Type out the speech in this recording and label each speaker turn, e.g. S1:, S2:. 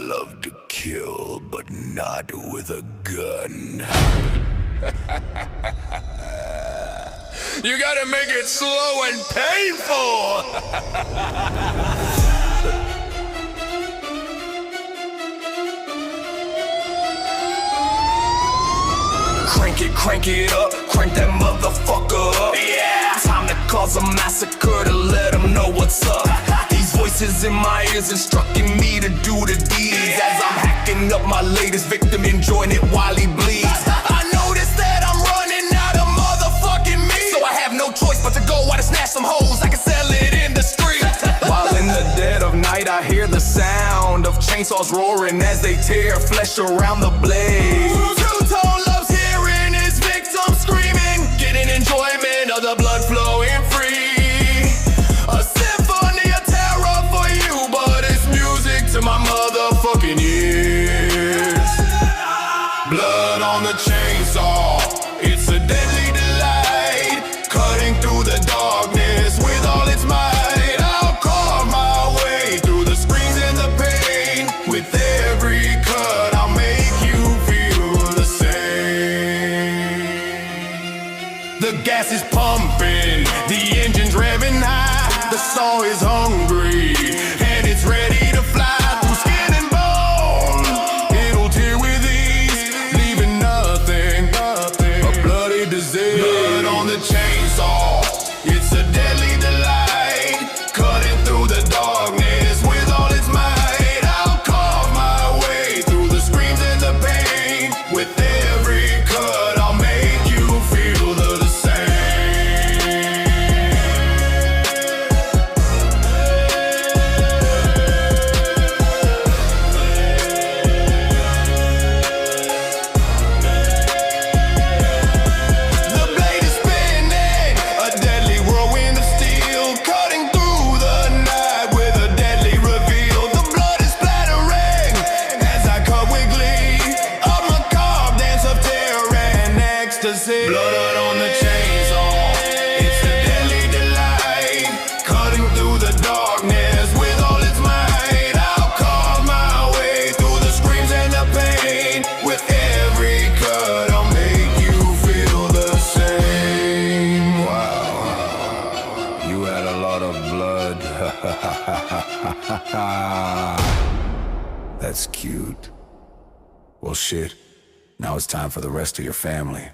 S1: love to kill, but not with a gun. You gotta make it slow and painful! Crank it up, crank that motherfucker up. Yeah! Time to cause a massacre to let them know what's up. These voices in my ears instructing me to do the deeds. As I'm hacking up my latest victim, enjoying it while he bleeds. I notice that I'm running out of motherfucking meat, so I have no choice but to go out and snatch some hoes. I can sell it in the street. While in the dead of night I hear the sound of chainsaws roaring as they tear flesh around the blade. Two-tone loves hearing his victim screaming, getting enjoyment of the blood flowing free. A symphony of terror for you, but it's music to my motherfucking ears. Blood on the chainsaw, it's a deadly delight, cutting through the darkness with all its might. I'll carve my way through the screams and the pain. With every cut I'll make you feel the same. The gas is pumping, the engine's revving high. The saw is hungry, and it's ready to fly through skin and bone. It'll tear with ease, leaving nothing but bloody disease. Blood on the chainsaw, it's a deadly delight, cutting through the darkness with all its might. I'll carve my way through the screams and the pain. With every cut I'll make you feel the same. The blade is spinning, a deadly whirlwind of steel, cutting through the night with a deadly reveal. The blood is splattering as I cut with glee, a macabre dance of terror and ecstasy. Blood on the chainsaw, it's a deadly delight, cutting through the darkness with all its might. I'll carve my way through the screams and the pain. With every cut I'll make you feel the same. Wow, you had a lot of blood. That's cute. Well, shit. Now it's time for the rest of your family.